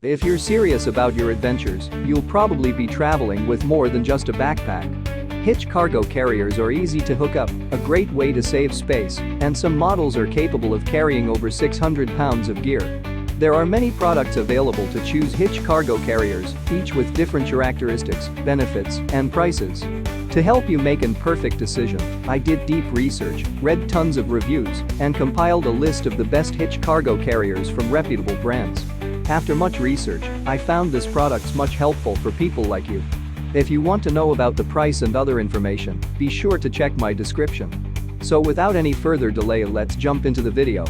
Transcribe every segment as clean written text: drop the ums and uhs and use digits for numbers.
If you're serious about your adventures, you'll probably be traveling with more than just a backpack. Hitch cargo carriers are easy to hook up, a great way to save space, and some models are capable of carrying over 600 pounds of gear. There are many products available to choose Hitch cargo carriers, each with different characteristics, benefits, and prices. To help you make a perfect decision, I did deep research, read tons of reviews, and compiled a list of the best Hitch cargo carriers from reputable brands. After much research, I found this product's much helpful for people like you. If you want to know about the price and other information, be sure to check my description. So without any further delay, let's jump into the video.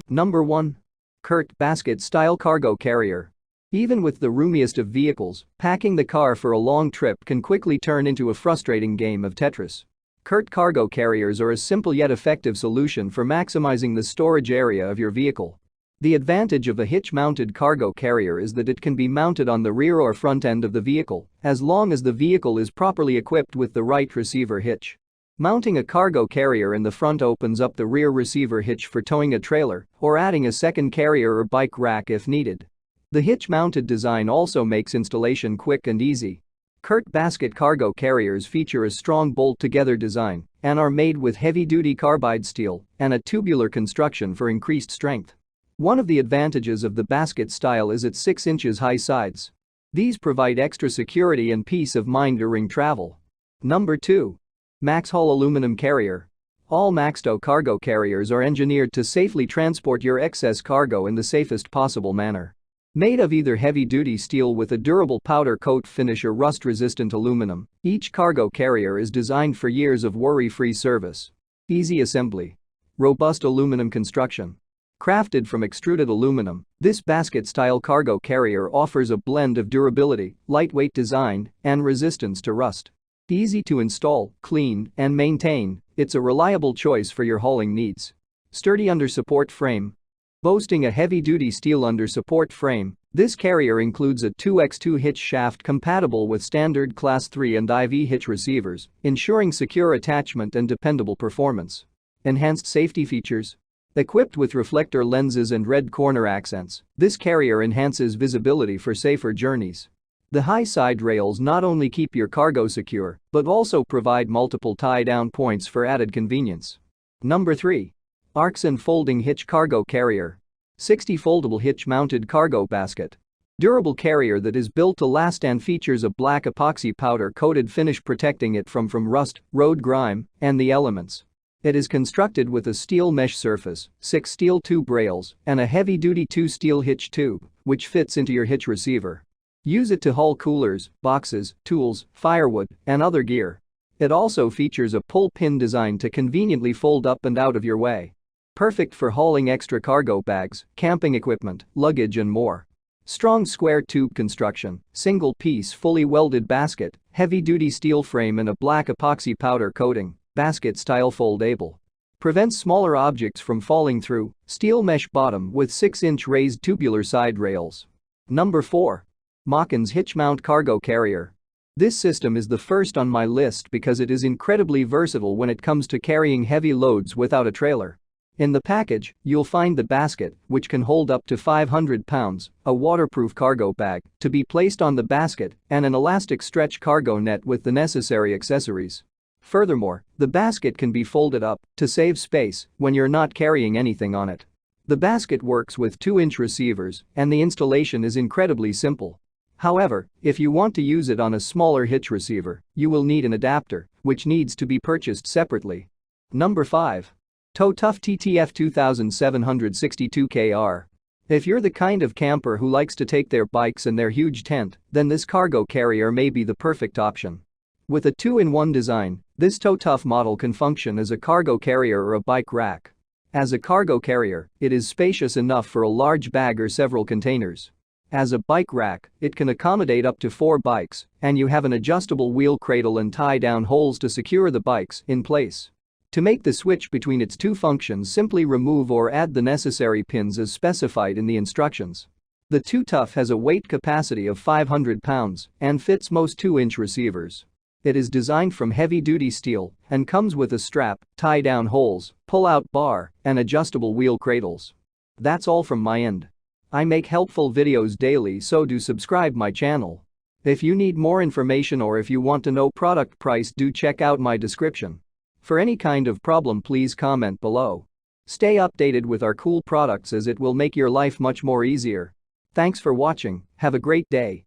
Number 1. CURT basket-style cargo carrier. Even with the roomiest of vehicles, packing the car for a long trip can quickly turn into a frustrating game of Tetris. CURT cargo carriers are a simple yet effective solution for maximizing the storage area of your vehicle. The advantage of a hitch-mounted cargo carrier is that it can be mounted on the rear or front end of the vehicle, as long as the vehicle is properly equipped with the right receiver hitch. Mounting a cargo carrier in the front opens up the rear receiver hitch for towing a trailer or adding a second carrier or bike rack if needed. The hitch-mounted design also makes installation quick and easy. CURT basket cargo carriers feature a strong bolt-together design and are made with heavy-duty carbide steel and a tubular construction for increased strength. One of the advantages of the basket style is its 6 inches high sides. These provide extra security and peace of mind during travel. Number 2. MaxxHaul aluminum carrier. All MaxxHaul cargo carriers are engineered to safely transport your excess cargo in the safest possible manner. Made of either heavy-duty steel with a durable powder coat finish or rust-resistant aluminum, each cargo carrier is designed for years of worry-free service. Easy assembly. Robust aluminum construction. Crafted from extruded aluminum, this basket-style cargo carrier offers a blend of durability, lightweight design, and resistance to rust. Easy to install, clean, and maintain, it's a reliable choice for your hauling needs. Sturdy under-support frame. Boasting a heavy-duty steel under-support frame, this carrier includes a 2x2 hitch shaft compatible with standard Class 3 and IV hitch receivers, ensuring secure attachment and dependable performance. Enhanced safety features. Equipped with reflector lenses and red corner accents, this carrier enhances visibility for safer journeys. The high side rails not only keep your cargo secure, but also provide multiple tie-down points for added convenience. Number 3. ARKSEN folding hitch cargo carrier. 60 foldable hitch-mounted cargo basket. Durable carrier that is built to last and features a black epoxy powder-coated finish protecting it from rust, road grime, and the elements. It is constructed with a steel mesh surface, 6 steel tube rails, and a heavy-duty 2 steel hitch tube, which fits into your hitch receiver. Use it to haul coolers, boxes, tools, firewood, and other gear. It also features a pull pin design to conveniently fold up and out of your way. Perfect for hauling extra cargo bags, camping equipment, luggage and more. Strong square tube construction, single-piece fully welded basket, heavy-duty steel frame and a black epoxy powder coating, basket-style foldable. Prevents smaller objects from falling through, steel mesh bottom with 6-inch raised tubular side rails. Number 4. Mockins hitch mount cargo carrier. This system is the first on my list because it is incredibly versatile when it comes to carrying heavy loads without a trailer. In the package, you'll find the basket, which can hold up to 500 pounds, a waterproof cargo bag to be placed on the basket, and an elastic stretch cargo net with the necessary accessories. Furthermore, the basket can be folded up to save space when you're not carrying anything on it. The basket works with 2-inch receivers, and the installation is incredibly simple. However, if you want to use it on a smaller hitch receiver, you will need an adapter, which needs to be purchased separately. Number 5. Tuff TTF-2762KR. If you're the kind of camper who likes to take their bikes and their huge tent, then this cargo carrier may be the perfect option. With a 2-in-1 design, this Tuff model can function as a cargo carrier or a bike rack. As a cargo carrier, it is spacious enough for a large bag or several containers. As a bike rack, it can accommodate up to 4 bikes, and you have an adjustable wheel cradle and tie-down holes to secure the bikes in place. To make the switch between its 2 functions, simply remove or add the necessary pins as specified in the instructions. The Tuff has a weight capacity of 500 pounds and fits most 2-inch receivers. It is designed from heavy-duty steel and comes with a strap, tie-down holes, pull-out bar, and adjustable wheel cradles. That's all from my end. I make helpful videos daily, so do subscribe my channel. If you need more information or if you want to know product price, do check out my description. For any kind of problem, please comment below. Stay updated with our cool products as it will make your life much more easier. Thanks for watching, have a great day.